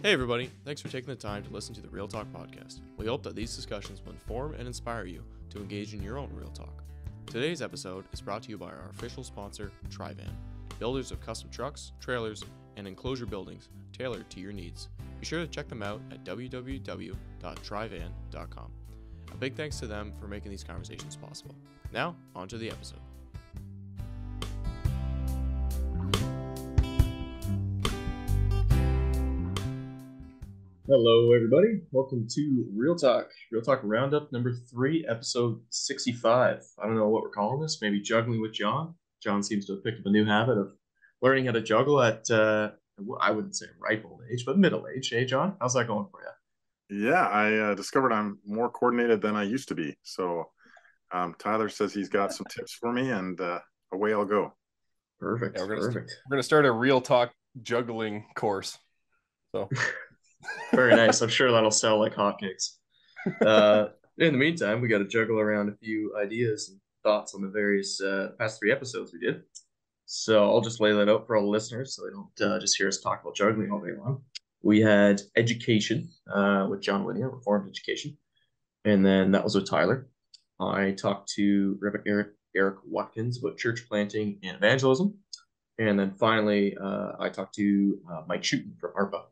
Hey everybody, thanks for taking the time to listen to the Real Talk podcast. We hope that these discussions will inform and inspire you to engage in your own Real Talk. Today's episode is brought to you by our official sponsor, Trivan, builders of custom trucks, trailers, and enclosure buildings tailored to your needs. Be sure to check them out at www.trivan.com. A big thanks to them for making these conversations possible. Now, on to the episode. Hello, everybody. Welcome to Real Talk Roundup number 3, episode 65. I don't know what we're calling this. Maybe juggling with Jon. Jon seems to have picked up a new habit of learning how to juggle at, I wouldn't say ripe old age, but middle age. Hey, Jon, how's that going for you? Yeah, I discovered I'm more coordinated than I used to be. So Tyler says he's got some tips for me, and away I'll go. Perfect. Yeah, we're Perfect. gonna start a Real Talk juggling course. So very nice. I'm sure that'll sell like hotcakes. In the meantime, we got to juggle around a few ideas and thoughts on the various past 3 episodes we did. So I'll just lay that out for all the listeners so they don't just hear us talk about juggling all day long. We had education with John Whittier, Reformed Education. And then that was with Tyler. I talked to Reverend Eric Watkins about church planting and evangelism. And then finally, I talked to Mike Shooten from ARPA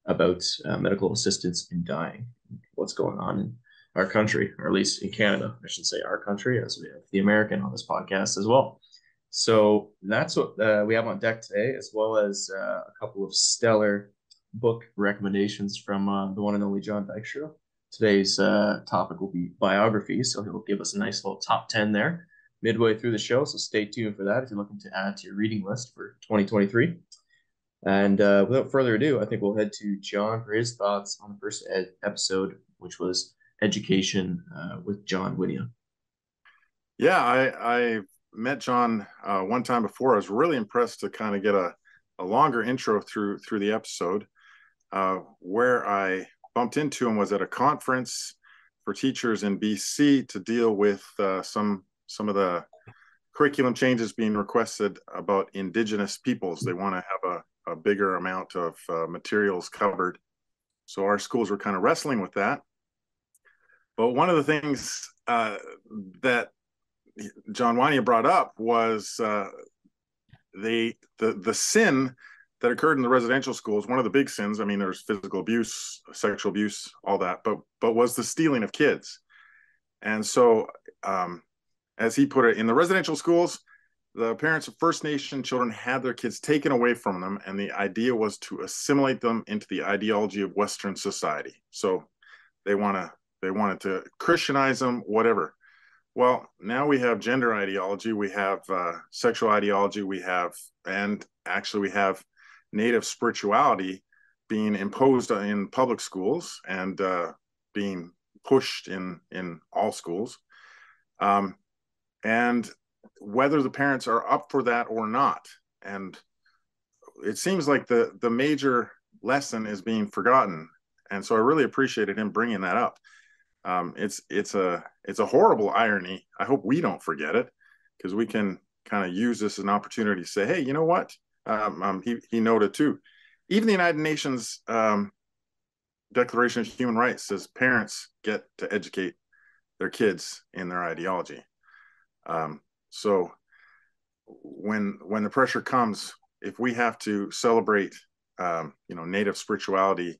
about medical assistance in dying, what's going on in our country, or at least in Canada. I should say our country, as we have the American on this podcast as well. So that's what we have on deck today, as well as a couple of stellar book recommendations from the one and only Jon Dykstra. Today's topic will be biographies, so he'll give us a nice little top 10 there midway through the show, so stay tuned for that if you're looking to add to your reading list for 2023. And without further ado, I think we'll head to Jon for his thoughts on the first episode, which was education with Jon Whittier. Yeah, I met Jon one time before. I was really impressed to kind of get a longer intro through the episode. Where I bumped into him was at a conference for teachers in BC to deal with some of the curriculum changes being requested about Indigenous peoples. They want to have a bigger amount of materials covered. So our schools were kind of wrestling with that. But one of the things that Jon Whittier brought up was the sin that occurred in the residential schools. One of the big sins, I mean, there's physical abuse, sexual abuse, all that, but was the stealing of kids. And so, as he put it, in the residential schools, the parents of First Nation children had their kids taken away from them, and the idea was to assimilate them into the ideology of Western society. So they wanted to Christianize them, whatever. Well, now we have gender ideology, we have sexual ideology, we have Native spirituality being imposed in public schools and being pushed in all schools. And whether the parents are up for that or not. And it seems like the major lesson is being forgotten. And so I really appreciated him bringing that up. It's a horrible irony. I hope we don't forget it, because we can kind of use this as an opportunity to say, hey, you know what? He noted too, even the United Nations Declaration of Human Rights says parents get to educate their kids in their ideology. So when the pressure comes, if we have to celebrate, Native spirituality,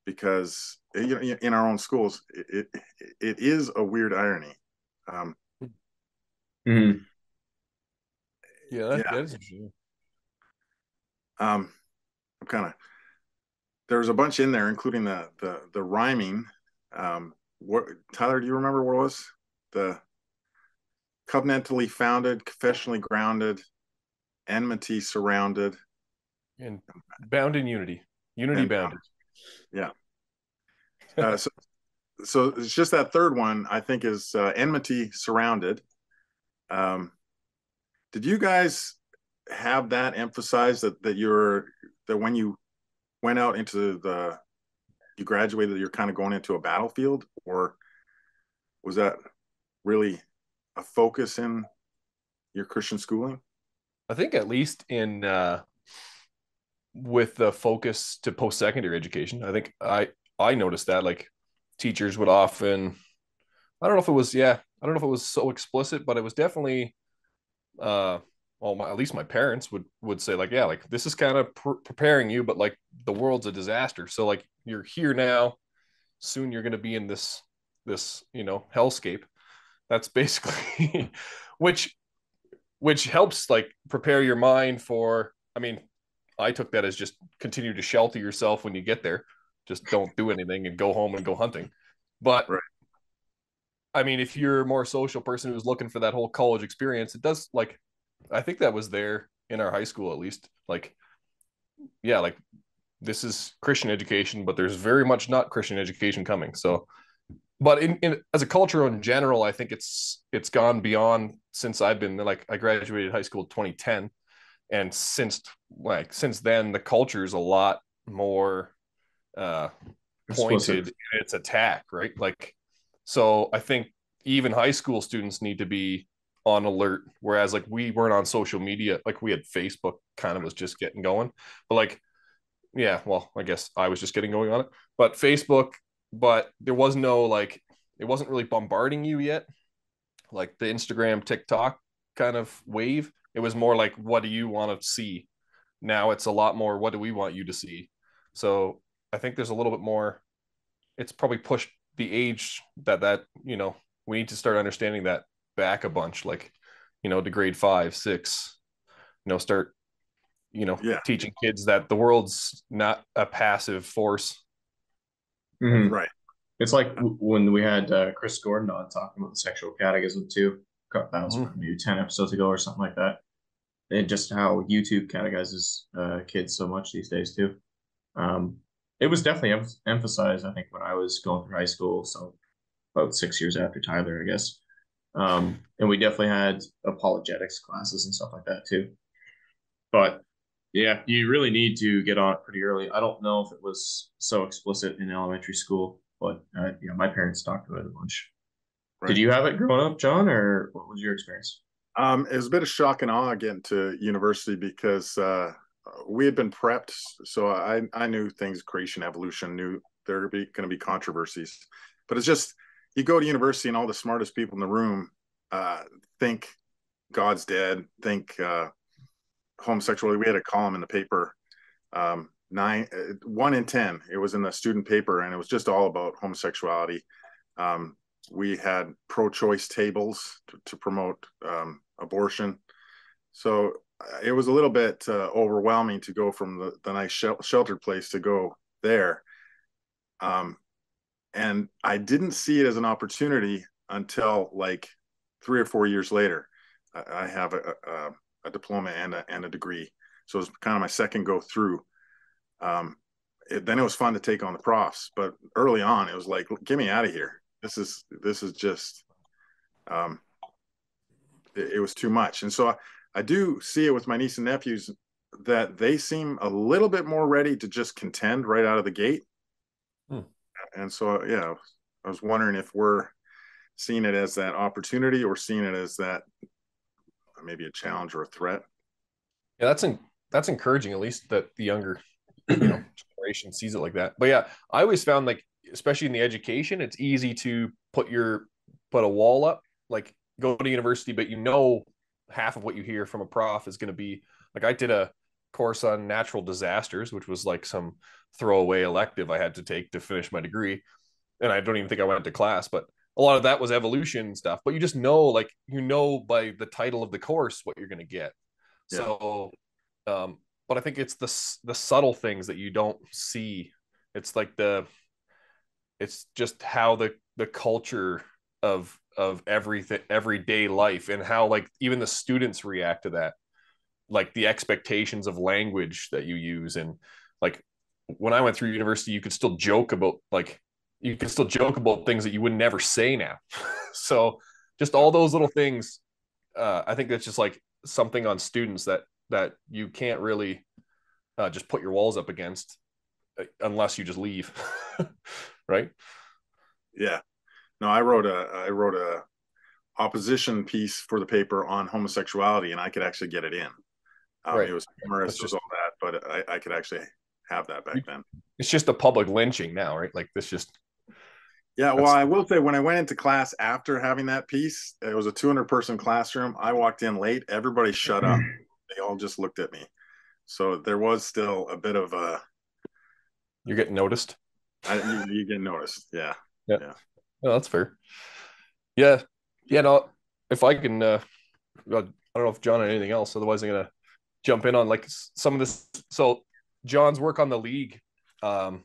because in our own schools, it is a weird irony. Yeah, that is true. There's a bunch in there, including the rhyming. What, Tyler, do you remember what it was? The covenantally founded, confessionally grounded, enmity surrounded, And bound in unity. Unity bounded. Yeah. So it's just that third one, I think, is enmity surrounded. Did you guys have that emphasized that when you went out into you graduated, you're kind of going into a battlefield, or was that really a focus in your Christian schooling? I think at least in with the focus to post-secondary education. I think I noticed that like teachers would often, I don't know if it was, yeah, I don't know if it was so explicit, but it was definitely well, at least my parents would say like, yeah, like this is kind of preparing you, but like the world's a disaster. So like you're here now, soon you're going to be in this hellscape. That's basically which which helps like prepare your mind for, I mean, I took that as just continue to shelter yourself when you get there. Just don't do anything and go home and go hunting. But Right. I mean, if you're a more social person who's looking for that whole college experience, it does like, I think that was there in our high school at least. Like, yeah, like this is Christian education, but there's very much not Christian education coming. So, but in as a culture in general, I think it's gone beyond since I've been like I graduated high school in 2010, and since then the culture is a lot more uh Explicit. pointed in its attack, right? Like, so I think even high school students need to be on alert. Whereas like we weren't on social media, like we had Facebook kind of was just getting going, but like, yeah, well, I guess I was just getting going on it, but Facebook, but there was no like, it wasn't really bombarding you yet, like the Instagram, TikTok kind of wave. It was more like, what do you want to see? Now it's a lot more, what do we want you to see? So I think there's a little bit more, it's probably pushed the age that we need to start understanding that back a bunch, like, to grade 5, 6, start, Yeah. teaching kids that the world's not a passive force. Mhm. Right. It's like when we had Chris Gordon on talking about the sexual catechism too. That was Mhm. maybe 10 episodes ago or something like that. And just how YouTube catechizes kids so much these days too. Um, it was definitely emphasized, I think, when I was going through high school, so about 6 years after Tyler, I guess. And we definitely had apologetics classes and stuff like that too. But yeah, you really need to get on it pretty early. I don't know if it was so explicit in elementary school, but yeah, my parents talked about it a bunch. Did Right. you have it growing up, John, or what was your experience? It was a bit of shock and awe getting to university because we had been prepped, so I knew things, creation, evolution, knew there were going to be controversies, but it's just you go to university and all the smartest people in the room think God's dead, think homosexuality. We had a column in the paper, 1 in 10. It was in the student paper, and it was just all about homosexuality. Um, we had pro-choice tables to promote abortion. So it was a little bit overwhelming to go from the nice sheltered place to go there. And I didn't see it as an opportunity until like 3 or 4 years later. I have a diploma and a degree. So it was kind of my second go through. Then it was fun to take on the profs, but early on it was like, get me out of here. This is just it was too much. And so I do see it with my niece and nephews that they seem a little bit more ready to just contend right out of the gate. Hmm. And so, yeah, I was wondering if we're seeing it as that opportunity or seeing it as that maybe a challenge or a threat. Yeah, that's encouraging, at least that the younger, generation sees it like that. But yeah, I always found like, especially in the education, it's easy to put a wall up, like go to university, but half of what you hear from a prof is going to be like, I did a course on natural disasters, which was like some throwaway elective I had to take to finish my degree. And I don't even think I went to class, but a lot of that was evolution stuff. But you just know, like, by the title of the course what you're going to get. Yeah. So, but I think it's the subtle things that you don't see. It's like it's just how the culture of everything, everyday life, and how like even the students react to that, like the expectations of language that you use. And like when I went through university, you can still joke about things that you would never say now. So just all those little things, I think that's just like something on students that you can't really just put your walls up against unless you just leave. Right. Yeah. No, I wrote a opposition piece for the paper on homosexuality, and I could actually get it in. Right. It was humorous, That's it was just all that, but I could actually have that back then. It's just a public lynching now, right? Like this just. Yeah, well, I will say when I went into class after having that piece, it was a 200-person classroom. I walked in late. Everybody shut up. They all just looked at me. So there was still a bit of a. You're getting noticed. You get noticed. Yeah. Yeah. Oh, that's fair. Yeah. Yeah. No, if I can, I don't know if John had anything else. Otherwise, I'm going to jump in on like some of this. So John's work on the League of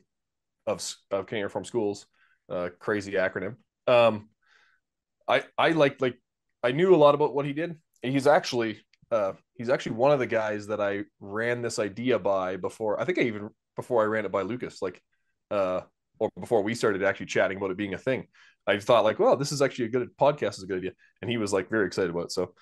Canadian Reformed Schools, crazy acronym. I like I knew a lot about what he did. He's actually one of the guys that I ran this idea by before. I think before I ran it by Lucas, like or before we started actually chatting about it being a thing. I thought like, well, this is actually a good podcast, is a good idea, and he was like very excited about it. So,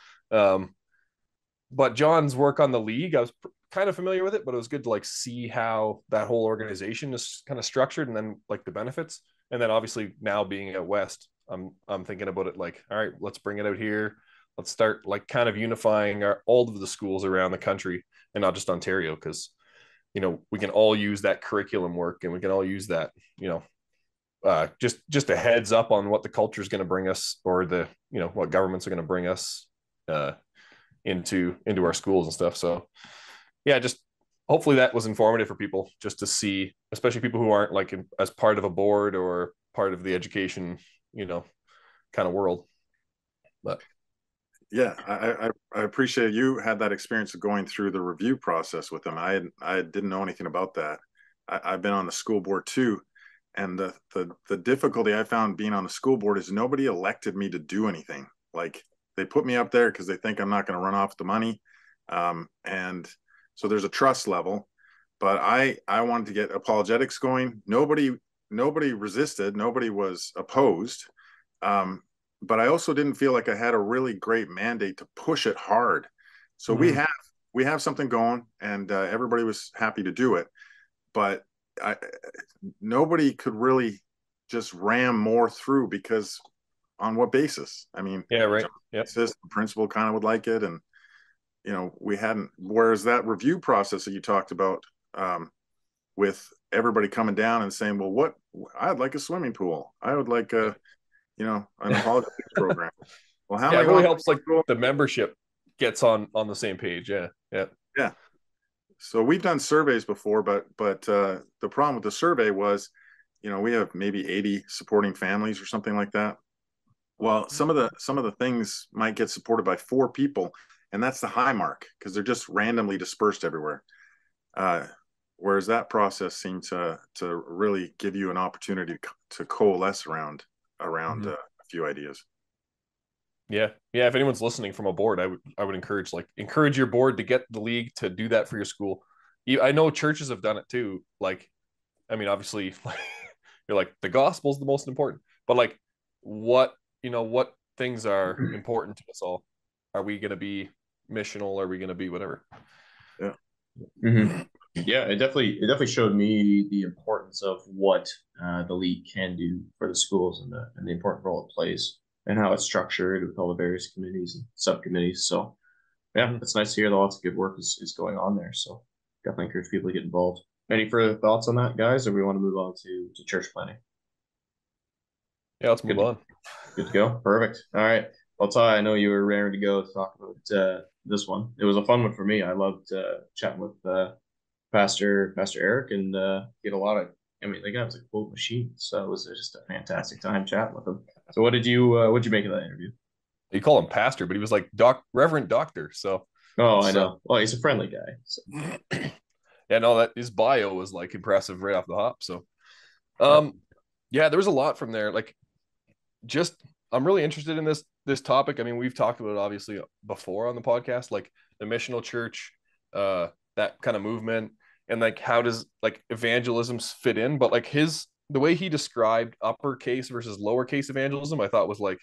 but John's work on the League, I was kind of familiar with it, but it was good to like see how that whole organization is kind of structured, and then like the benefits, and then obviously now being at West, I'm thinking about it like, all right, let's bring it out here. Let's start like kind of unifying all of the schools around the country and not just Ontario, because we can all use that curriculum work, and we can all use that, just a heads up on what the culture is going to bring us, or what governments are going to bring us into our schools and stuff. So yeah, just hopefully that was informative for people, just to see, especially people who aren't like as part of a board or part of the education, kind of world. But yeah, I appreciate you had that experience of going through the review process with them. I didn't know anything about that. I've been on the school board too, and the difficulty I found being on the school board is nobody elected me to do anything. Like they put me up there because they think I'm not going to run off the money, and so there's a trust level. But I wanted to get apologetics going. Nobody resisted. Nobody was opposed. But I also didn't feel like I had a really great mandate to push it hard. So we have something going, and everybody was happy to do it. But nobody could really just ram more through, because on what basis? I mean, yeah, right. Yeah, the principal kind of would like it, and we hadn't. Whereas that review process that you talked about, with everybody coming down and saying, "Well, what I'd like a swimming pool. I would like a." An apologetics program. Well, how yeah, am I it really going helps like the membership gets on the same page. Yeah. So we've done surveys before, but the problem with the survey was, we have maybe 80 supporting families or something like that. Well, some of the things might get supported by 4 people, and that's the high mark, because they're just randomly dispersed everywhere. Whereas that process seemed to really give you an opportunity to coalesce around a few ideas. Yeah. If anyone's listening from a board, I would encourage your board to get the League to do that for your school. I know churches have done it too. Like, I mean, obviously, you're like, the gospel's the most important, but like, what things are important to us all? Are we going to be missional? Are we going to be whatever? Yeah. Mm-hmm. Yeah, it definitely showed me the importance of what the League can do for the schools, and the important role it plays, and how it's structured with all the various committees and subcommittees. So yeah, it's nice to hear that lots of good work is going on there. So definitely encourage people to get involved. Any further thoughts on that, guys, or we want to move on to church planning? Yeah, let's move on. Good to go. Perfect. All right. Well, Ty, I know you were raring to go to talk about this one. It was a fun one for me. I loved chatting with Pastor Eric, and get a lot of. I mean, the guy was a quote machine, so it was just a fantastic time chatting with him. So, what'd you make of that interview? You call him pastor, but he was like Reverend Doctor. So, oh, I know. Well, he's a friendly guy. So. Yeah, no, that his bio was like impressive right off the hop. So, yeah, there was a lot from there. Like, just I'm really interested in this topic. I mean, we've talked about it obviously before on the podcast, like the missional church, that kind of movement, and like how does like evangelism fit in? But like the way he described uppercase versus lowercase evangelism, I thought was like,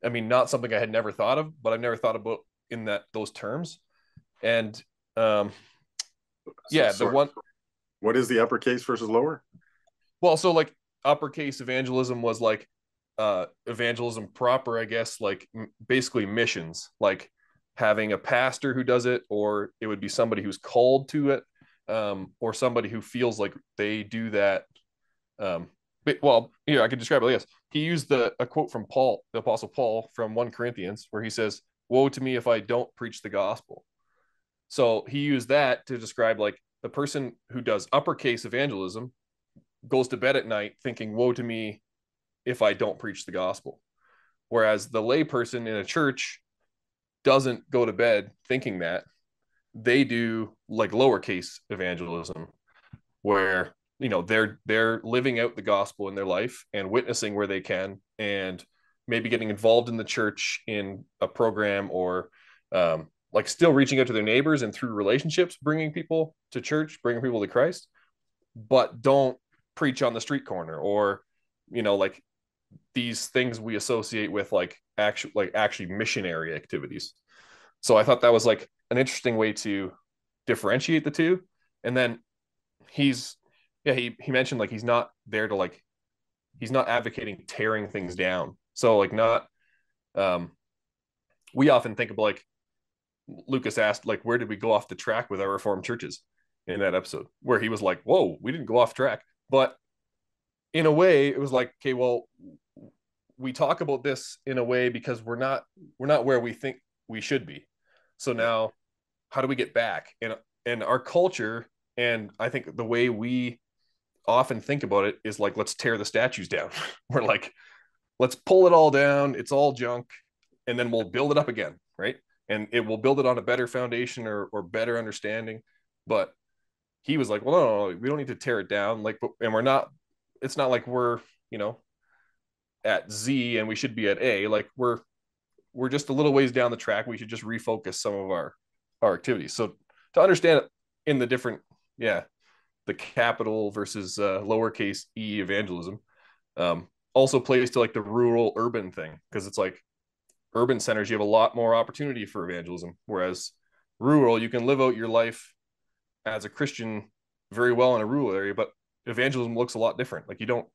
I mean, not something I had never thought of, but I've never thought about in those terms. And what is the uppercase versus lower? Well, so like uppercase evangelism was like evangelism proper, I guess, like basically missions, like having a pastor who does it, or it would be somebody who's called to it, or somebody who feels like they do that. Well, here I could describe it like this. He used a quote from Paul, the Apostle Paul, from 1 Corinthians, where he says, "Woe to me if I don't preach the gospel." So he used that to describe like the person who does uppercase evangelism goes to bed at night thinking, "Woe to me if I don't preach the gospel." Whereas the lay person in a church doesn't go to bed thinking that. They do like lowercase evangelism, where they're living out the gospel in their life and witnessing where they can, and maybe getting involved in the church in a program, or like still reaching out to their neighbors and through relationships bringing people to church, bringing people to Christ, but don't preach on the street corner, or like these things we associate with like actually missionary activities. So I thought that was like an interesting way to differentiate the two. And then he's he mentioned like he's not there to like, he's not advocating tearing things down. So like not we often think of like, Lucas asked like, where did we go off the track with our Reformed churches in that episode, where he was like, whoa, we didn't go off track. But in a way it was like, okay, well, we talk about this in a way because we're not where we think we should be. So now how do we get back? And our culture, and I think the way we often think about it is like, let's tear the statues down. We're like, let's pull it all down, it's all junk, and then we'll build it up again, right? And it will build it on a better foundation, or better understanding. But he was like, well, no, we don't need to tear it down. Like, and we're not, it's not like we're, at Z and we should be at A. Like we're just a little ways down the track. We should just refocus some of our activities. So to understand it in the different, the capital versus lowercase e evangelism, also plays to like the rural urban thing, because it's like urban centers, you have a lot more opportunity for evangelism, whereas rural, you can live out your life as a Christian very well in a rural area, but evangelism looks a lot different. Like you don't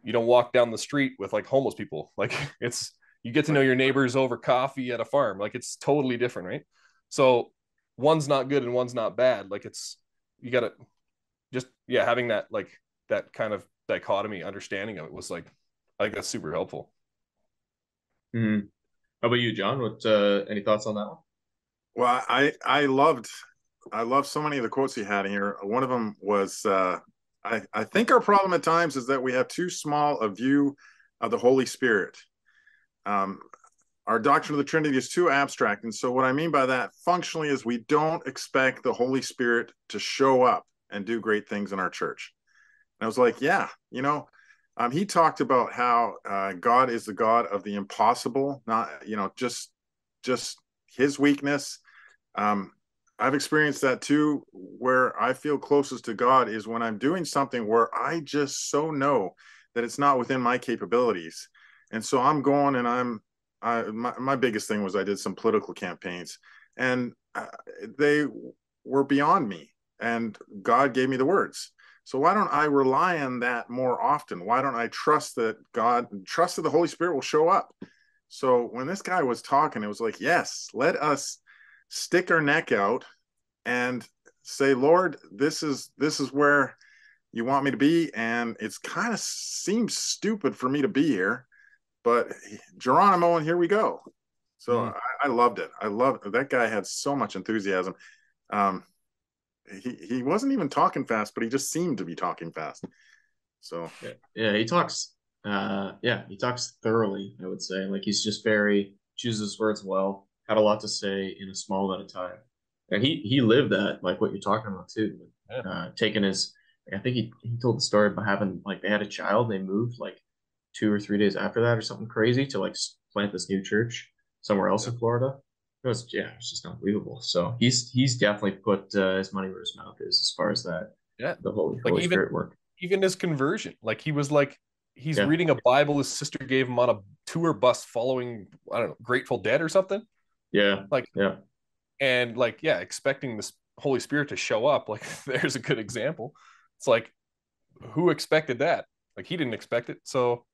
walk down the street with like homeless people. Like it's, you get to know your neighbors over coffee at a farm. Like it's totally different, right? So one's not good and one's not bad. Like it's, you gotta just, having that, like that kind of dichotomy understanding of it was like, I think that's super helpful. Mm-hmm. How about you, John? What any thoughts on that one? Well, I loved so many of the quotes he had in here. One of them was, I think our problem at times is that we have too small a view of the Holy Spirit. Our doctrine of the Trinity is too abstract. And so what I mean by that functionally is we don't expect the Holy Spirit to show up and do great things in our church. And I was like, he talked about how God is the God of the impossible, not, just his weakness. I've experienced that too, where I feel closest to God is when I'm doing something where I just so know that it's not within my capabilities. And so I'm going and my biggest thing was I did some political campaigns, and they were beyond me, and God gave me the words. So why don't I rely on that more often? Why don't I trust that the Holy Spirit will show up? So when this guy was talking, it was like, yes, let us stick our neck out and say, Lord, this is where you want me to be. And it's kind of seems stupid for me to be here, but Geronimo, and here we go. So I loved it. That guy had so much enthusiasm. He wasn't even talking fast, but he just seemed to be talking fast. So he talks he talks thoroughly, I would say. Like he's just chooses his words well, had a lot to say in a small amount of time. And he lived that, like what you're talking about too. Taking his, I think he told the story about having, like, they had a child, they moved like 2 or 3 days after that or something crazy to like plant this new church somewhere else in Florida. It was just unbelievable. So he's definitely put his money where his mouth is as far as that. The Holy Spirit work. Even his conversion, like he was like, he's reading a Bible his sister gave him on a tour bus following, I don't know, Grateful Dead or something. And like, expecting this Holy Spirit to show up. Like there's a good example. It's like, who expected that? Like he didn't expect it. So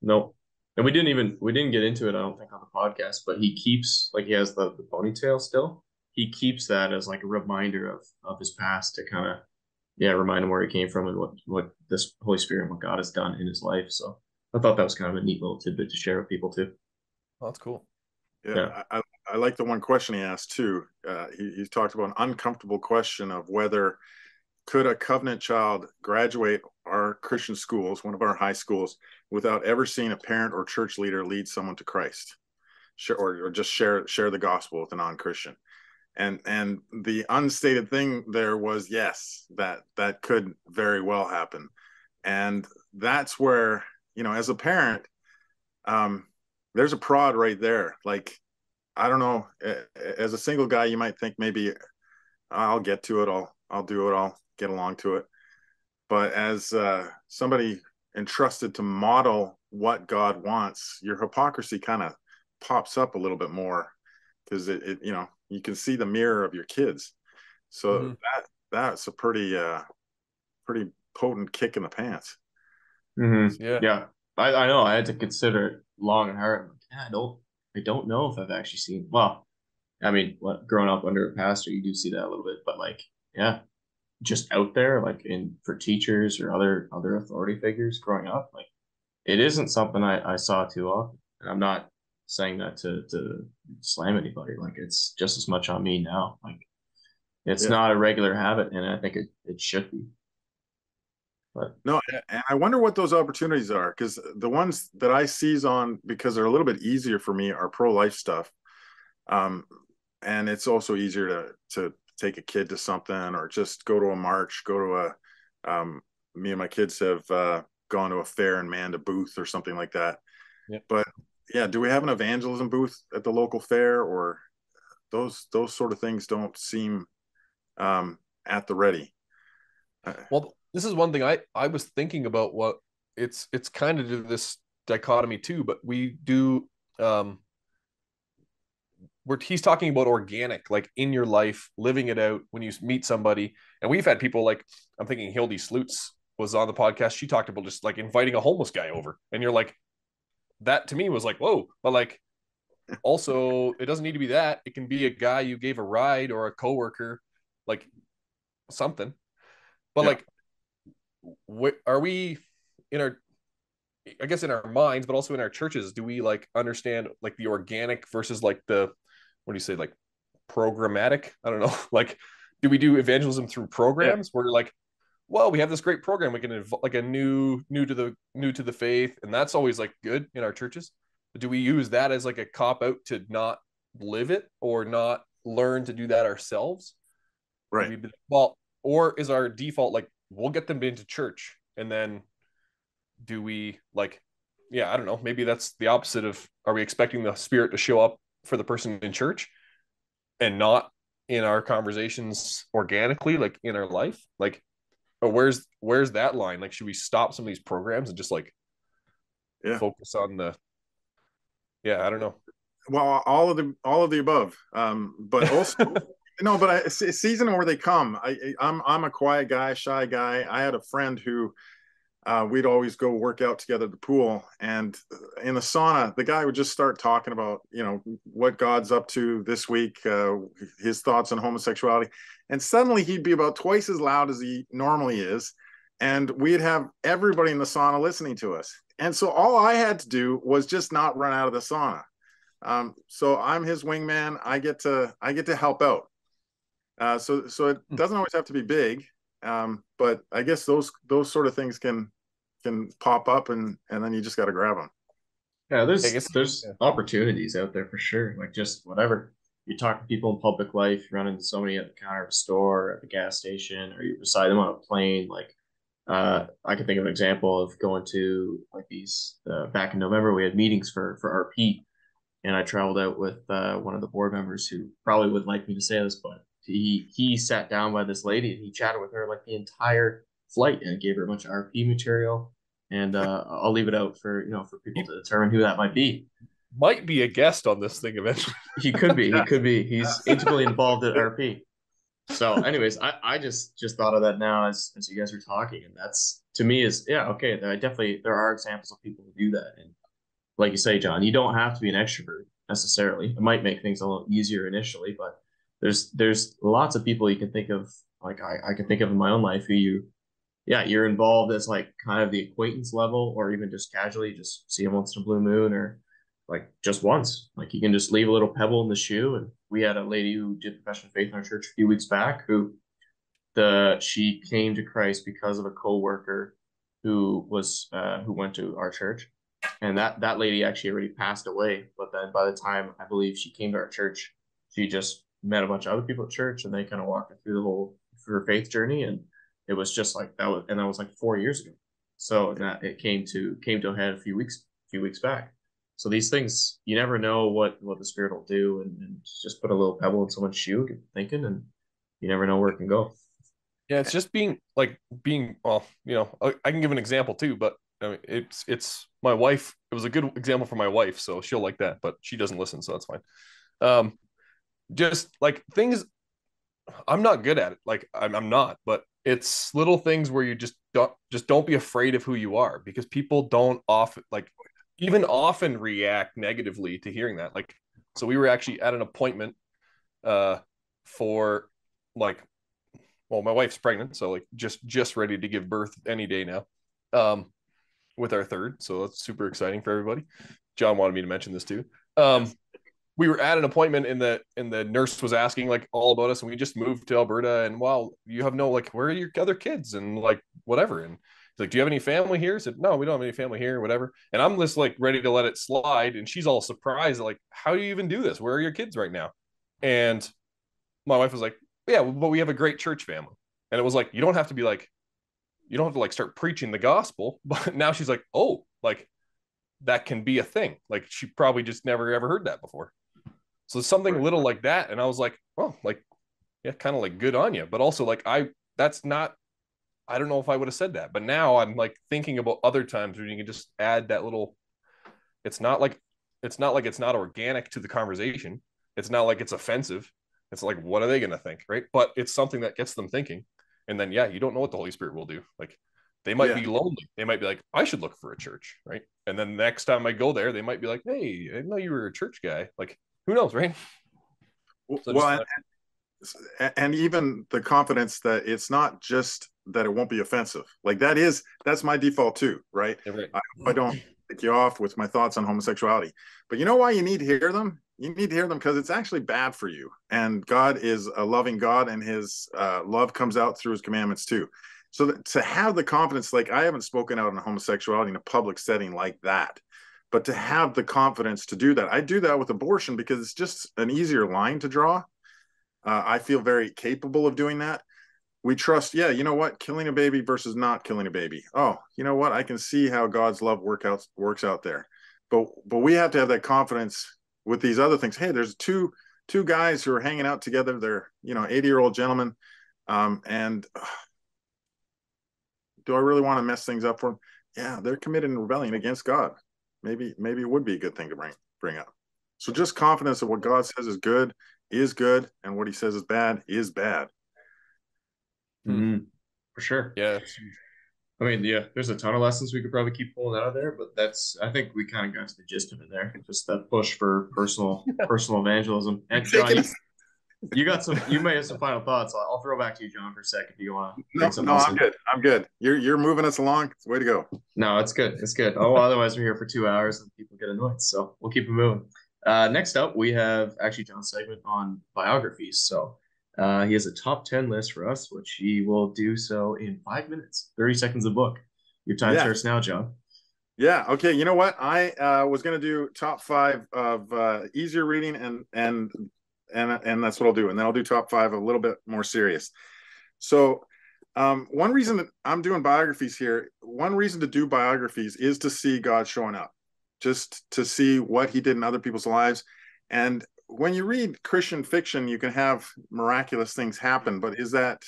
no. And we didn't get into it, I don't think, on the podcast, but he keeps like he has the ponytail still. He keeps that as like a reminder of his past to kind of remind him where he came from and what this Holy Spirit and what God has done in his life. So I thought that was kind of a neat little tidbit to share with people too. Oh, that's cool. Yeah, I like the one question he asked too. He talked about an uncomfortable question of whether could a covenant child graduate our Christian schools, one of our high schools, without ever seeing a parent or church leader lead someone to Christ, or just share the gospel with a non-Christian. And the unstated thing there was, yes, that could very well happen. And that's where, as a parent, there's a prod right there. Like, I don't know, as a single guy, you might think maybe I'll get to it. I'll do it. I'll get along to it. But as somebody entrusted to model what God wants, your hypocrisy kind of pops up a little bit more, because it you can see the mirror of your kids. So that's a pretty potent kick in the pants. Yeah, I know. I had to consider it long and hard. Like, I don't know if I've actually seen. Well, I mean, growing up under a pastor, you do see that a little bit, but like, yeah, just out there, like for teachers or other authority figures growing up, like it isn't something I saw too often. And I'm not saying that to slam anybody. Like it's just as much on me now. Like it's not a regular habit, and I think it should be. But no, and I wonder what those opportunities are, because the ones that I seize on, because they're a little bit easier for me, are pro-life stuff. And it's also easier to take a kid to something, or just go to a march, go to me and my kids have gone to a fair and manned a booth or something like that. Yep. But yeah, do we have an evangelism booth at the local fair, or those sort of things don't seem at the ready? Well, this is one thing I was thinking about. What it's kind of this dichotomy too, but we do where he's talking about organic, like in your life, living it out when you meet somebody. And we've had people like, I'm thinking Hildy Slutz was on the podcast. She talked about just like inviting a homeless guy over. And you're like, that to me was like, whoa. But like, also, it doesn't need to be that. It can be a guy you gave a ride, or a coworker, like something. But like, are we in our, I guess in our minds, but also in our churches, do we like understand like the organic versus like the, what do you say, like programmatic? I don't know. Like, do we do evangelism through programs where like, well, we have this great program, we can like a new to the faith, and that's always like good in our churches. But do we use that as like a cop out to not live it, or not learn to do that ourselves? Right. Well, or is our default like, we'll get them into church, and then do we like, yeah, I don't know, maybe that's the opposite of, are we expecting the Spirit to show up for the person in church and not in our conversations organically, like in our life? Like, or where's that line? Like, should we stop some of these programs and just like focus on the, I don't know. Well, all of the above, but also no, but season where they come. I'm a quiet guy, shy guy. I had a friend who we'd always go work out together at the pool, and in the sauna, the guy would just start talking about what God's up to this week, his thoughts on homosexuality, and suddenly he'd be about twice as loud as he normally is, and we'd have everybody in the sauna listening to us. And so all I had to do was just not run out of the sauna. So I'm his wingman. I get to help out. So it doesn't always have to be big, but I guess those sort of things can pop up, and then you just got to grab them. Yeah, there's opportunities out there for sure. Like just whatever. You talk to people in public life, you run into somebody at the counter of a store, at the gas station, or you're beside them on a plane. Like I can think of an example of going to like these back in November, we had meetings for RP, and I traveled out with one of the board members who probably wouldn't like me to say this, but he sat down by this lady and he chatted with her like the entire flight, and gave her a bunch of RP material. And I'll leave it out for for people to determine who that might be. Might be a guest on this thing eventually. He could be. He could be. He's intimately involved at RP. So, anyways, I just thought of that now as you guys were talking, and that's to me is okay. There are examples of people who do that, and like you say, John, you don't have to be an extrovert necessarily. It might make things a little easier initially, but there's lots of people you can think of, like I can think of in my own life who yeah, you're involved as like kind of the acquaintance level, or even just casually, just see them once in a blue moon, or like just once. Like you can just leave a little pebble in the shoe. And we had a lady who did profession of faith in our church a few weeks back who she came to Christ because of a coworker who went to our church, and that lady actually already passed away. But then by the time I believe she came to our church, she just met a bunch of other people at church, and they kind of walked her through the whole her faith journey, and it was just like that was like 4 years ago. So that it came to a head a few weeks back. So these things, you never know what the Spirit will do, and just put a little pebble in someone's shoe, get thinking, and you never know where it can go. Yeah, it's just being well, I can give an example too, but I mean, it's my wife. It was a good example for my wife, so she'll like that, but she doesn't listen, so that's fine. Um, just like things I'm not good at it. Like I'm not, but it's little things where you just don't be afraid of who you are, because people don't often even often react negatively to hearing that. Like, so we were actually at an appointment uh for like, well, my wife's pregnant, so like just ready to give birth any day now. Um with our third. So that's super exciting for everybody. John wanted me to mention this too. Um we were at an appointment, and the nurse was asking like all about us, and we just moved to Alberta, and wow, you have no, like, where are your other kids and like whatever. And he's like, do you have any family here? I said, no, we don't have any family here, whatever. And I'm just like ready to let it slide, and she's all surprised, like, how do you even do this? Where are your kids right now? And my wife was like, yeah, but we have a great church family. And it was like, you don't have to like start preaching the gospel. But now she's like, oh, like that can be a thing. Like she probably just never ever heard that before. So something little like that. And I was like, well, like, yeah, kind of like good on you. But also like that's not, I don't know if I would have said that, but now I'm like thinking about other times where you can just add that little, it's not like, it's not organic to the conversation. It's not like it's offensive. It's like, what are they going to think? Right. But it's something that gets them thinking. And then, yeah, you don't know what the Holy Spirit will do. Like they might Yeah. be lonely. They might be like, I should look for a church. Right. And then next time I go there, they might be like, hey, I didn't know you were a church guy. Like, who knows? Right. So just Well, and even the confidence that it's not just that it won't be offensive. Like that's my default too, right? yeah, right. I don't kick you off with my thoughts on homosexuality. But you know why you need to hear them? You need to hear them because it's actually bad for you. And God is a loving God, and his love comes out through his commandments too. So to have the confidence, like I haven't spoken out on homosexuality in a public setting like that, but to have the confidence to do that, I do that with abortion because it's just an easier line to draw. I feel very capable of doing that. We trust, yeah, you know what, killing a baby versus not killing a baby. Oh, you know what, I can see how God's love works out there. But we have to have that confidence with these other things. Hey, there's two guys who are hanging out together. They're 80-year-old gentlemen, and do I really want to mess things up for them? Yeah, they're committed in rebellion against God. Maybe it would be a good thing to bring up. So just confidence that what God says is good, and what he says is bad is bad. Mm-hmm. For sure. Yeah. I mean, yeah, there's a ton of lessons we could probably keep pulling out of there, but I think we kind of got to the gist of it there. Just that push for personal evangelism. And John, you may have some final thoughts. I'll throw back to you, John, for a second if you want to No, bring something no, else I'm in. good. I'm good. You're moving us along. It's way to go. No, it's good. It's good. Oh, otherwise we're here for 2 hours and people get annoyed. So we'll keep it moving. Next up, we have actually John's segment on biographies. So he has a top 10 list for us, which he will do so in 5 minutes, 30 seconds a book. Your time Yeah. starts now, John. Yeah. Okay. You know what? I was going to do top 5 of easier reading, and that's what I'll do. And then I'll do top 5 a little bit more serious. So one reason that I'm doing biographies here, one reason to do biographies is to see God showing up, just to see what he did in other people's lives. And when you read Christian fiction, you can have miraculous things happen, but is that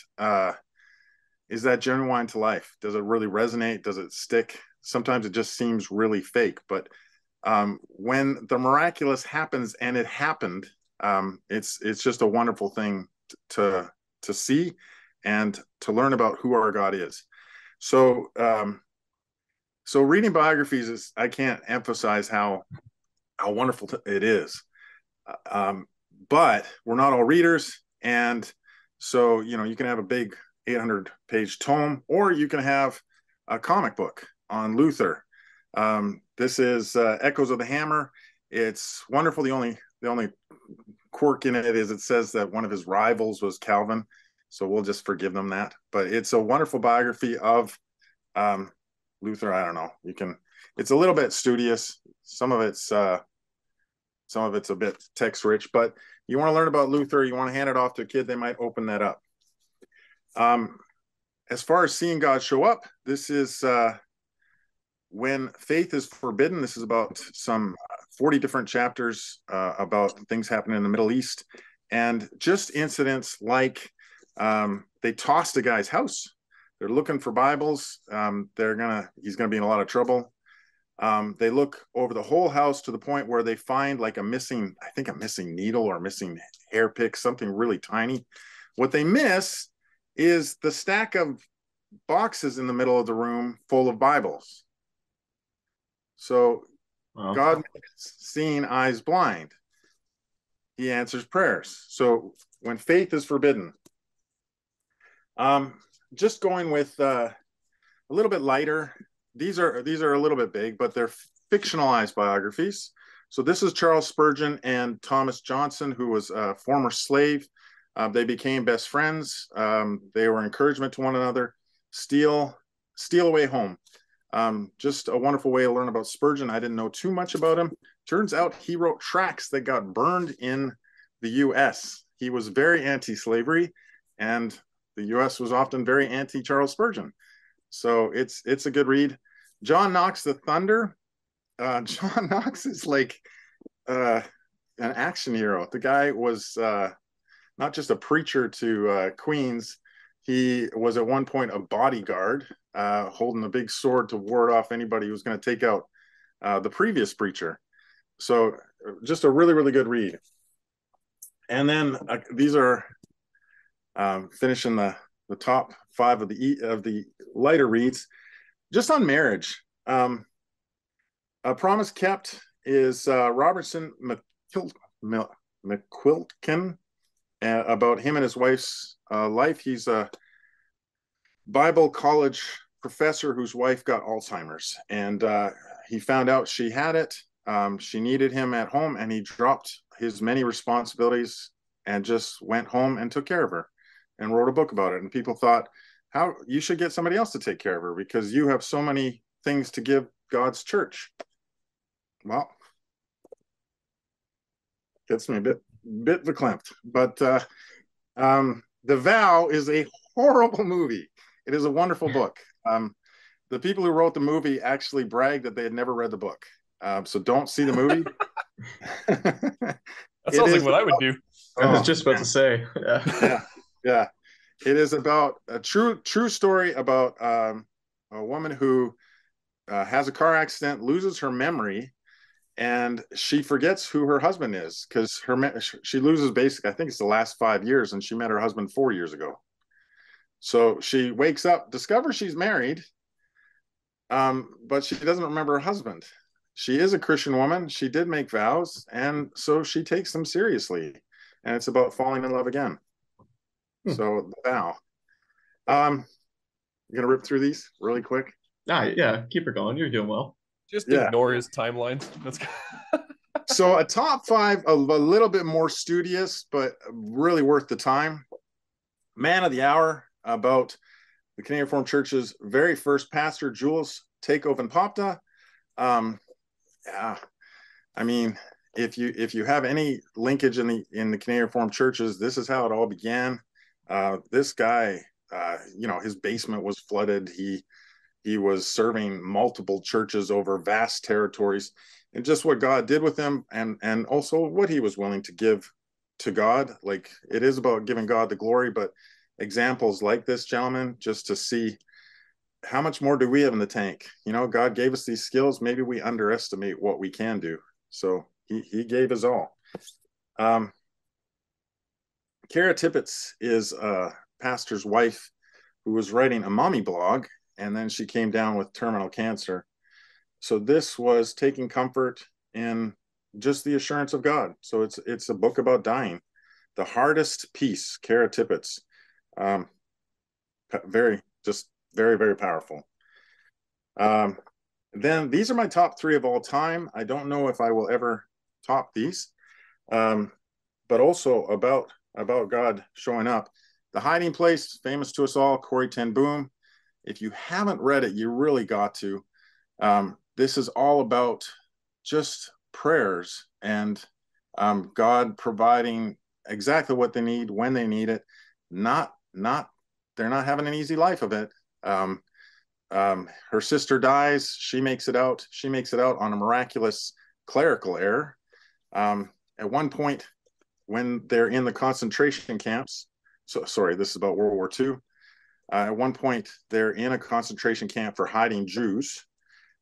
genuine to life? Does it really resonate? Does it stick? Sometimes it just seems really fake. But when the miraculous happens, and it happened, it's just a wonderful thing to see and to learn about who our God is. So So reading biographies is, I can't emphasize how wonderful it is. But we're not all readers. And so, you can have a big 800-page tome, or you can have a comic book on Luther. This is Echoes of the Hammer. It's wonderful. The only quirk in it is it says that one of his rivals was Calvin. So we'll just forgive them that. But it's a wonderful biography of Luther. I don't know. It's a little bit studious. Some of it's a bit text rich, but you want to learn about Luther, you want to hand it off to a kid, they might open that up. As far as seeing God show up, this is When Faith is Forbidden. This is about some 40 different chapters about things happening in the Middle East, and just incidents like they tossed a guy's house. They're looking for Bibles. He's gonna be in a lot of trouble. They look over the whole house to the point where they find like a missing needle or a missing hair pick, something really tiny. What they miss is the stack of boxes in the middle of the room full of Bibles. So God makes seeing eyes blind. He answers prayers. So when faith is forbidden, just going with a little bit lighter. These are a little bit big, but they're fictionalized biographies. So this is Charles Spurgeon and Thomas Johnson, who was a former slave. They became best friends. They were encouragement to one another. Steal Away Home. Just a wonderful way to learn about Spurgeon. I didn't know too much about him. Turns out he wrote tracts that got burned in the U.S. He was very anti-slavery, and the U.S. was often very anti-Charles Spurgeon. So it's a good read. John Knox the Thunder. John Knox is like an action hero. The guy was not just a preacher to queens. He was at one point a bodyguard, holding a big sword to ward off anybody who was going to take out the previous preacher. So just a really, really good read. And then these are finishing the top 5 of the lighter reads. Just on marriage. A Promise Kept is Robertson McQuilkin, about him and his wife's life. He's a Bible college professor whose wife got Alzheimer's, and he found out she had it. She needed him at home, and he dropped his many responsibilities and just went home and took care of her and wrote a book about it. And people thought, how you should get somebody else to take care of her because you have so many things to give God's church. Well, gets me a bit verklempt. But The Vow is a horrible movie. It is a wonderful book. The people who wrote the movie actually bragged that they had never read the book. So don't see the movie. That sounds like what I would do. I was just about to say. Yeah. It is about a true story about a woman who has a car accident, loses her memory, and she forgets who her husband is because she loses basically, I think it's the last 5 years, and she met her husband 4 years ago. So she wakes up, discovers she's married, but she doesn't remember her husband. She is a Christian woman. She did make vows, and so she takes them seriously. And it's about falling in love again. So The Vow. You gonna rip through these really quick? Yeah, keep her going. You're doing well. Just ignore his timeline. That's So a top 5, a little bit more studious, but really worth the time. Man of the Hour, about the Canadian Reformed Church's very first pastor, Jules Takeoven Popta. I mean, if you have any linkage in the Canadian Reformed churches, this is how it all began. This guy, his basement was flooded. He was serving multiple churches over vast territories, and just what God did with him, and also what he was willing to give to God. Like, it is about giving God the glory, but examples like this gentleman, just to see how much more do we have in the tank. God gave us these skills. Maybe we underestimate what we can do. So he gave his all. Kara Tippett is a pastor's wife who was writing a mommy blog, and then she came down with terminal cancer. So this was taking comfort in just the assurance of God. So it's a book about dying. The hardest peace, Kara Tippett's. Very, just very, very powerful. Then these are my top 3 of all time. I don't know if I will ever top these, but also about God showing up. The Hiding Place, famous to us all, Corrie ten Boom. If you haven't read it, you really got to. This is all about just prayers and God providing exactly what they need when they need it. Not they're not having an easy life of it. Her sister dies. She makes it out. She makes it out on a miraculous clerical error. At one point, when they're in the concentration camps, so sorry, this is about World War II. At one point, they're in a concentration camp for hiding Jews,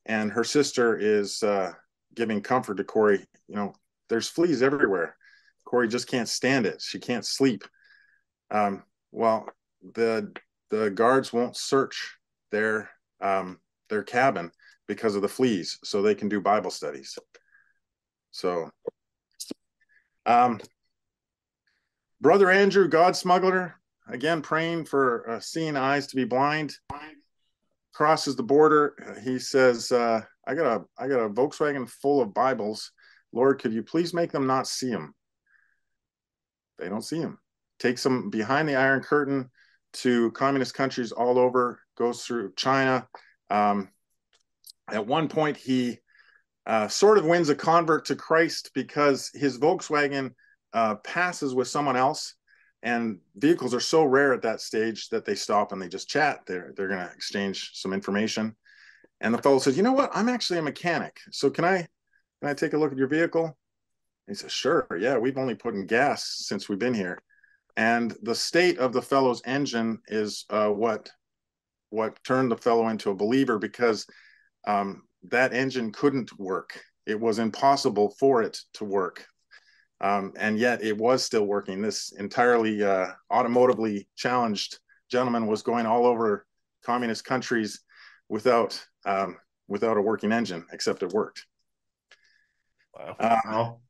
and her sister is giving comfort to Corrie. You know, there's fleas everywhere. Corrie just can't stand it. She can't sleep. Well, the guards won't search their cabin because of the fleas, so they can do Bible studies. So, Brother Andrew, God Smuggler, again praying for seeing eyes to be blind. Crosses the border. He says, "I got a Volkswagen full of Bibles. Lord, could you please make them not see them?" They don't see him. Takes them behind the Iron Curtain to communist countries all over. Goes through China. At one point, he sort of wins a convert to Christ because his Volkswagen passes with someone else, and vehicles are so rare at that stage that they stop and they just chat. They're going to exchange some information, and the fellow says, "You know what? I'm actually a mechanic, so can I take a look at your vehicle?" And he says, "Sure. Yeah, we've only put in gas since we've been here." And the state of the fellow's engine is what turned the fellow into a believer, because that engine couldn't work. It was impossible for it to work. And yet it was still working. This entirely automotively challenged gentleman was going all over communist countries without a working engine, except it worked. Wow.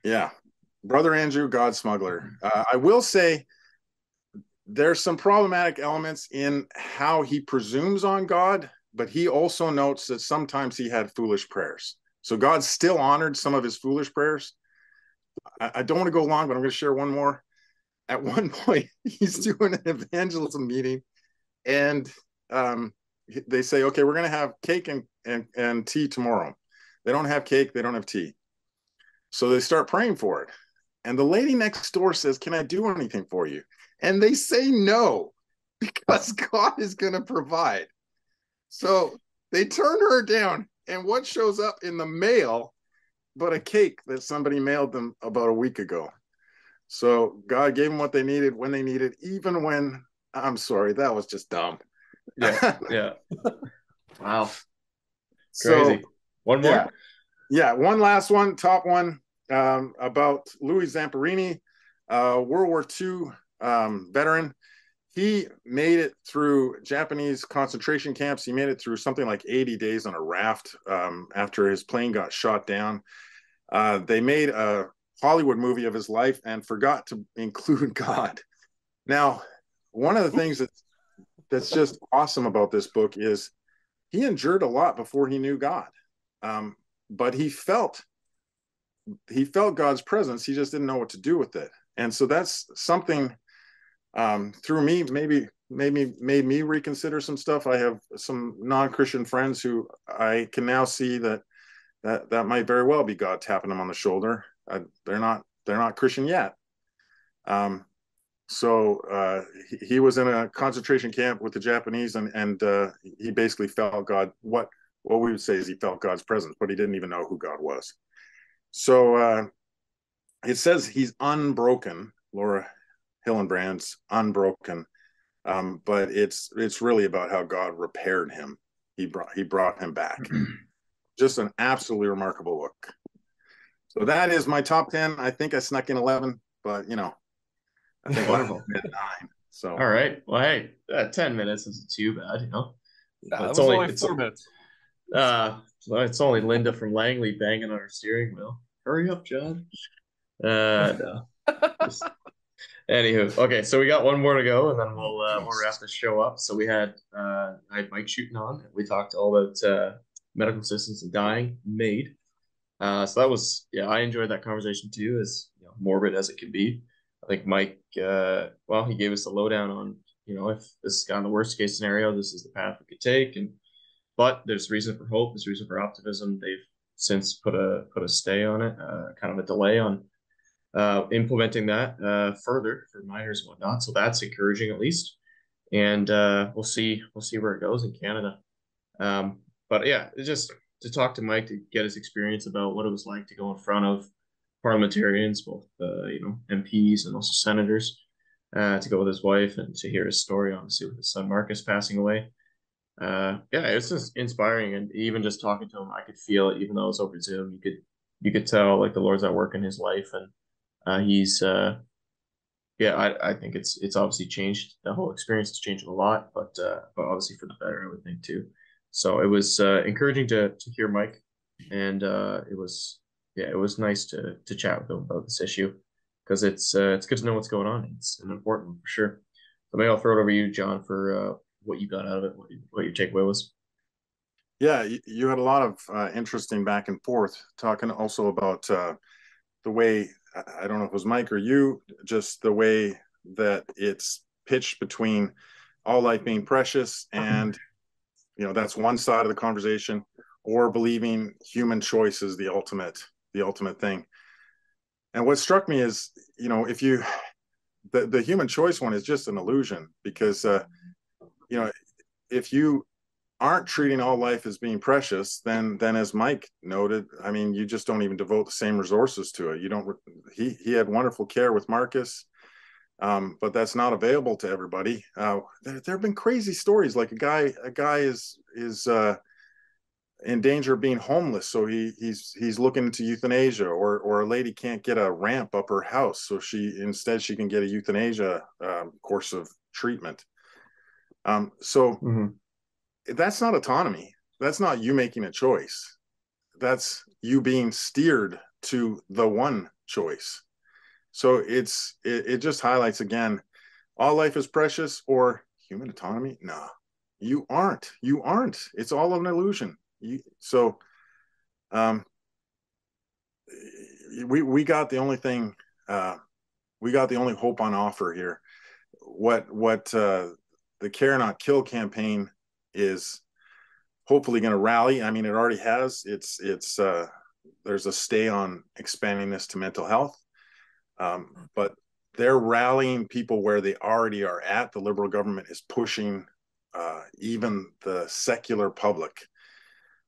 Yeah. Brother Andrew, God Smuggler. I will say there's some problematic elements in how he presumes on God, but he also notes that sometimes he had foolish prayers. So God still honored some of his foolish prayers. I don't want to go long, but I'm going to share one more. At one point, he's doing an evangelism meeting, and they say, "Okay, we're going to have cake and tea tomorrow." They don't have cake, they don't have tea. So they start praying for it. And the lady next door says, "Can I do anything for you?" And they say no, because God is going to provide. So they turn her down. And what shows up in the mail but a cake that somebody mailed them about a week ago? So God gave them what they needed when they needed, even when, I'm sorry, that was just dumb. Yeah. Yeah. Wow. So, Crazy. One more? Yeah. One last one, top one, about Louis Zamperini, World War II veteran. He made it through Japanese concentration camps. He made it through something like 80 days on a raft after his plane got shot down. They made a Hollywood movie of his life and forgot to include God. Now, one of the things that's just awesome about this book is he endured a lot before he knew God, but he felt God's presence. He just didn't know what to do with it, and so that's something through me maybe made me reconsider some stuff. I have some non-Christian friends who I can now see that might very well be God tapping them on the shoulder. They're not Christian yet. So he was in a concentration camp with the Japanese, and he basically felt God. What we would say is he felt God's presence, but he didn't even know who God was. So it says he's unbroken. Laura Hillenbrand's Unbroken, but it's really about how God repaired him. He brought him back. Just an absolutely remarkable book. So that is my top 10. I think I snuck in 11, but I think wonderful. 9. So all right. Well, hey, 10 minutes isn't too bad, Yeah, it's only 4 minutes. So it's only Linda from Langley banging on her steering wheel. Hurry up, John. No. Just, anywho, okay, so we got one more to go, and then we'll wrap this show up. So I had Mike shooting on. We talked all about medical assistance and dying made. So that was, yeah, I enjoyed that conversation too, as morbid as it could be. I think Mike, well, he gave us a lowdown on, if this is kind of the worst case scenario, this is the path we could take, but there's reason for hope, there's reason for optimism. They've since put a stay on it, kind of a delay on implementing that further for minors and whatnot. So that's encouraging at least, and we'll see where it goes in Canada. But yeah, it's just to talk to Mike to get his experience about what it was like to go in front of parliamentarians, both MPs and also senators, to go with his wife and to hear his story, obviously with his son Marcus passing away. Yeah, it's just inspiring, and even just talking to him, I could feel it, even though it was over Zoom. You could tell like the Lord's at work in his life, and he's yeah, I think it's obviously changed. The whole experience has changed a lot, but obviously for the better, I would think too. So it was encouraging to hear Mike, and it was nice to chat with him about this issue, because it's good to know what's going on. It's an important one for sure. So maybe I'll throw it over to you, John, for what you got out of it, what your takeaway was. Yeah, you had a lot of interesting back and forth, talking also about the way, I don't know if it was Mike or you, just the way that it's pitched between all life being precious and, that's one side of the conversation, or believing human choice is the ultimate thing. And what struck me is, if the human choice one is just an illusion, because, if you aren't treating all life as being precious, then as Mike noted, I mean, you just don't even devote the same resources to it. You don't. He had wonderful care with Marcus, but that's not available to everybody. There have been crazy stories, like a guy is in danger of being homeless, so he's looking into euthanasia, or a lady can't get a ramp up her house, so she can get a euthanasia course of treatment. So. Mm-hmm. That's not autonomy. That's not you making a choice. That's you being steered to the one choice. So it just highlights again, all life is precious, or human autonomy. No, you aren't. It's all an illusion. We got the only thing. We got the only hope on offer here. What the Care Not Kill campaign is hopefully going to rally. I mean, it already has. There's a stay on expanding this to mental health, but they're rallying people where they already are at. The Liberal government is pushing even the secular public.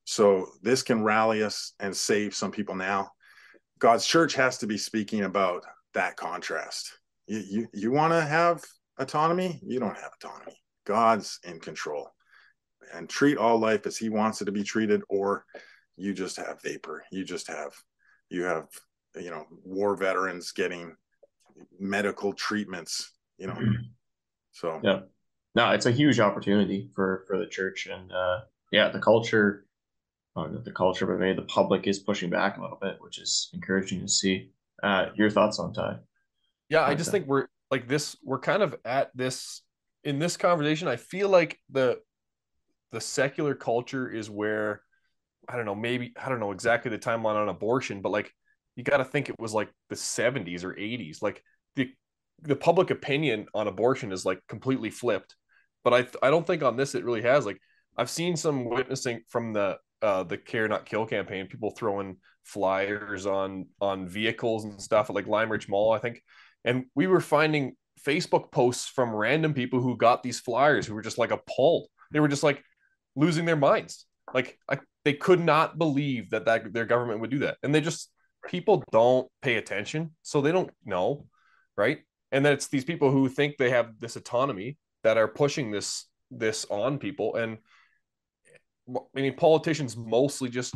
So this can rally us and save some people now. God's church has to be speaking about that contrast. You want to have autonomy? You don't have autonomy. God's in control. And treat all life as he wants it to be treated, or you just have vapor. You have war veterans getting medical treatments, So yeah, no, it's a huge opportunity for the church, and the culture, but maybe the public is pushing back a little bit, which is encouraging to see. Your thoughts on Ty? Yeah, I just think we're kind of at this in this conversation. I feel like the secular culture is where, I don't know exactly the timeline on abortion, but like, you got to think it was like the 70s or 80s. Like the public opinion on abortion is like completely flipped. But I don't think on this it really has. Like, I've seen some witnessing from the Care Not Kill campaign, people throwing flyers on vehicles and stuff at like Lime Ridge Mall, I think. And we were finding Facebook posts from random people who got these flyers who were just like appalled. They were just like losing their minds. Like, they could not believe that their government would do that. And people don't pay attention, so they don't know, right? And then it's these people who think they have this autonomy that are pushing this on people. And I mean, politicians mostly just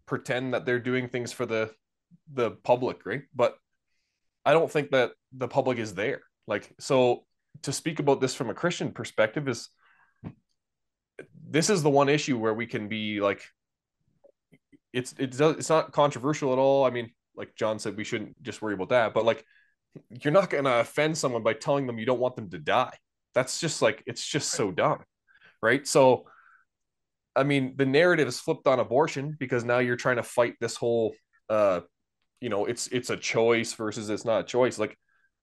pretend that they're doing things for the public, right? But I don't think that the public is there. Like, so to speak about this from a Christian perspective, this is the one issue where we can be like, it's not controversial at all. I mean, like John said, we shouldn't just worry about that, but like you're not going to offend someone by telling them you don't want them to die. That's just like, it's just so dumb, right? So I mean, the narrative is flipped on abortion because now you're trying to fight this whole it's a choice versus it's not a choice. Like,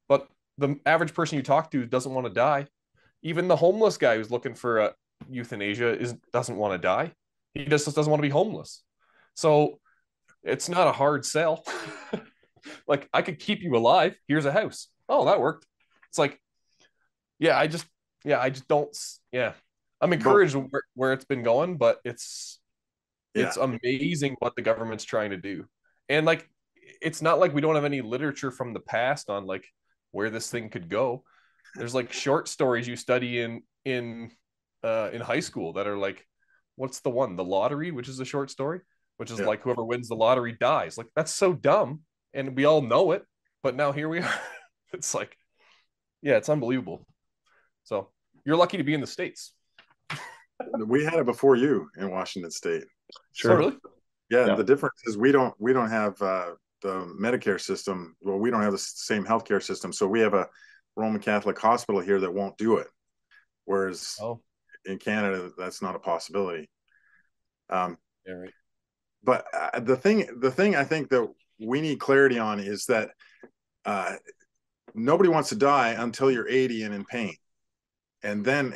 but the average person you talk to doesn't want to die. Even the homeless guy who's looking for euthanasia doesn't want to die. He just doesn't want to be homeless. So it's not a hard sell. Like, I could keep you alive. Here's a house. Oh, that worked. It's like, yeah, I just don't. Yeah, I'm encouraged where it's been going, but it's amazing what the government's trying to do. And like, it's not like we don't have any literature from the past on like where this thing could go. There's like short stories you study in high school that are like, what's the one? The Lottery, which is a short story, which is like whoever wins the lottery dies. Like, that's so dumb, and we all know it, but now here we are. It's like, yeah, it's unbelievable. So you're lucky to be in the States. We had it before you in Washington State. Sure. Oh, really? Yeah. The difference is we don't have the Medicare system. Well, we don't have the same healthcare system. So we have a Roman Catholic hospital here that won't do it. Whereas in Canada, that's not a possibility. Yeah, right. But the thing I think that we need clarity on is that nobody wants to die until you're 80 and in pain. And then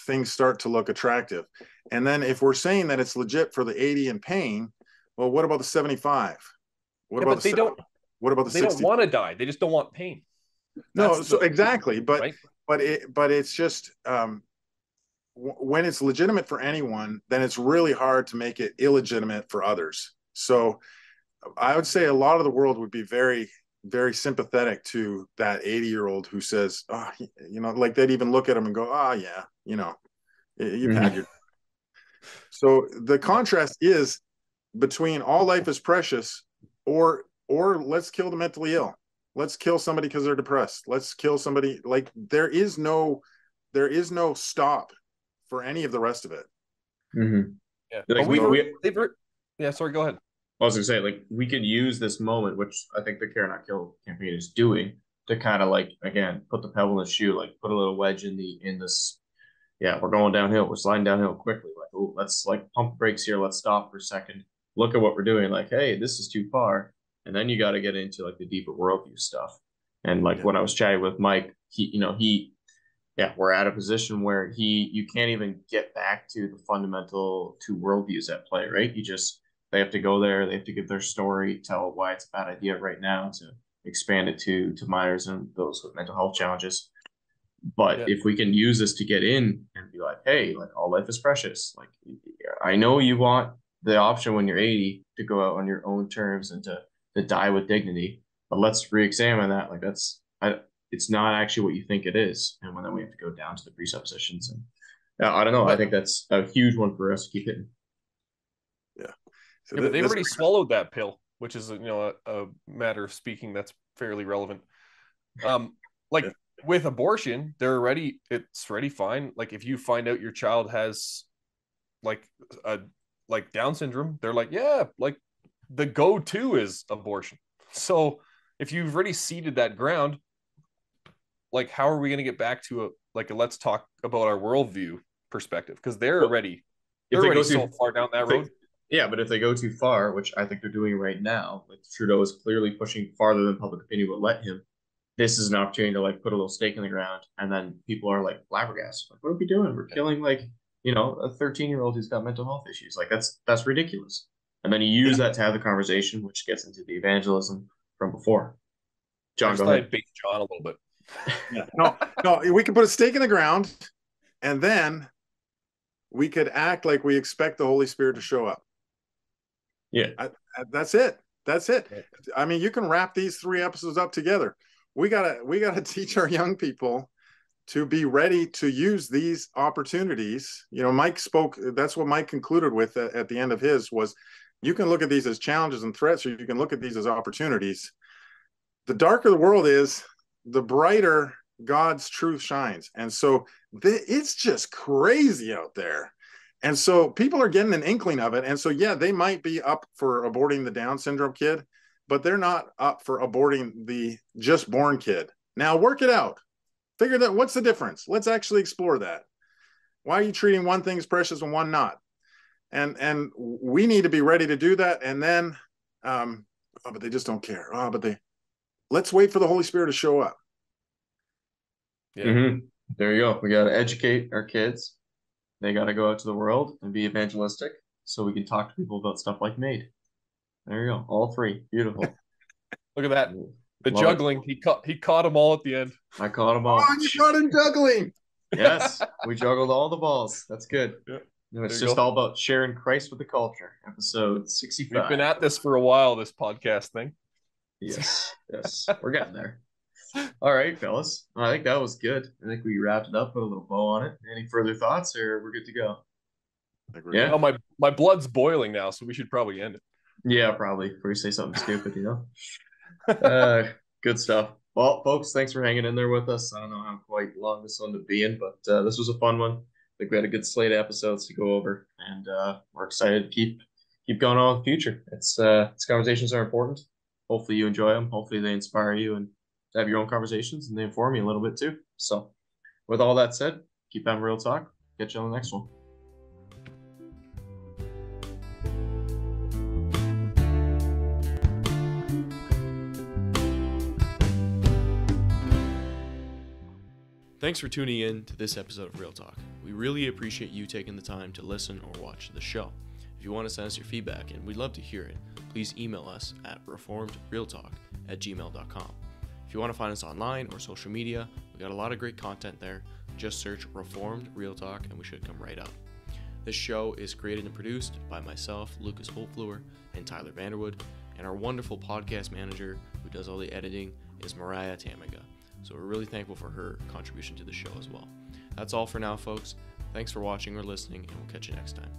things start to look attractive. And then if we're saying that it's legit for the 80 in pain, well, what about the 75? What about the 60? What about the 60? They don't want to die. They just don't want pain. Exactly. But right? but it's just when it's legitimate for anyone, then it's really hard to make it illegitimate for others. So I would say a lot of the world would be very, very sympathetic to that 80-year-old who says, oh, like they'd even look at him and go, oh, yeah, you've had your. So the contrast is between all life is precious or let's kill the mentally ill. Let's kill somebody because they're depressed. Let's kill somebody. Like, there is no stop for any of the rest of it. Mm-hmm. Yeah. Like yeah, sorry, go ahead. I was gonna say, like, we could use this moment, which I think the Care Not Kill campaign is doing, to kind of like, again, put the pebble in the shoe, like put a little wedge in this. Yeah, we're going downhill. We're sliding downhill quickly. Like, oh, let's like pump the brakes here. Let's stop for a second. Look at what we're doing. Like, hey, this is too far. And then you got to get into like the deeper worldview stuff. And like when I was chatting with Mike, we're at a position where you can't even get back to the fundamental two worldviews at play, right? They have to go there. They have to give their story, tell why it's a bad idea right now, to expand it to minors and those with mental health challenges. But if we can use this to get in and be like, hey, like, all life is precious. Like, I know you want the option when you're 80 to go out on your own terms and to die with dignity, but let's re-examine that. Like, it's not actually what you think it is. And then we have to go down to the presuppositions. And I don't know. I think that's a huge one for us to keep hitting. Yeah. So but they've already swallowed that pill, which is a matter of speaking that's fairly relevant. With abortion, it's already fine. Like, if you find out your child has like Down syndrome, they're like, yeah, like the go-to is abortion. So if you've already seeded that ground, like, how are we going to get back to a let's talk about our worldview perspective? Because they're already so far down that road. Yeah, but if they go too far, which I think they're doing right now, like Trudeau is clearly pushing farther than public opinion will let him. This is an opportunity to like put a little stake in the ground, and then people are like flabbergasted. Like, what are we doing? We're killing like a 13-year-old who's got mental health issues. Like, that's ridiculous. And then you use that to have the conversation, which gets into the evangelism from before. John, go ahead. Bait John a little bit. Yeah. No, we can put a stake in the ground, and then we could act like we expect the Holy Spirit to show up. Yeah. That's it. I mean, you can wrap these 3 episodes up together. We gotta teach our young people to be ready to use these opportunities. Mike spoke. That's what Mike concluded with at the end of his was, you can look at these as challenges and threats, or you can look at these as opportunities. The darker the world is, the brighter God's truth shines. And so it's just crazy out there. And so people are getting an inkling of it. And so, yeah, they might be up for aborting the Down syndrome kid, but they're not up for aborting the just born kid. Now work it out. Figure that, what's the difference? Let's actually explore that. Why are you treating one thing as precious and one not? And we need to be ready to do that. And then, but they just don't care. Let's wait for the Holy Spirit to show up. Yeah. Mm-hmm. There you go. We got to educate our kids. They got to go out to the world and be evangelistic so we can talk to people about stuff like MAID. There you go. All three. Beautiful. Look at that. The Love juggling. He caught them all at the end. I caught them all. Oh, you caught him juggling. Yes, we juggled all the balls. That's good. Yeah. No, it's just all about sharing Christ with the culture. Episode 65. We've been at this for a while, this podcast thing. Yes, yes. We're getting there. All right, fellas. I think that was good. I think we wrapped it up, put a little bow on it. Any further thoughts, or we're good to go? Yeah. Oh, my blood's boiling now, so we should probably end it. Yeah, probably. Before you say something stupid, you know? Good stuff. Well, folks, thanks for hanging in there with us. I don't know how quite long this one to be in, but this was a fun one. I think we had a good slate of episodes to go over, and we're excited to keep going on in the future. These conversations are important. Hopefully you enjoy them. Hopefully they inspire you and to have your own conversations, and they inform you a little bit too. So with all that said, keep having real talk. Catch you on the next one. Thanks for tuning in to this episode of Real Talk. We really appreciate you taking the time to listen or watch the show. If you want to send us your feedback, and we'd love to hear it, please email us at reformedrealtalk@gmail.com. If you want to find us online or social media, we got a lot of great content there. Just search Reformed Real Talk and we should come right up. This show is created and produced by myself, Lucas Holtfluer, and Tyler Vanderwood, and our wonderful podcast manager who does all the editing is Mariah Tamiga. So we're really thankful for her contribution to the show as well. That's all for now, folks. Thanks for watching or listening, and we'll catch you next time.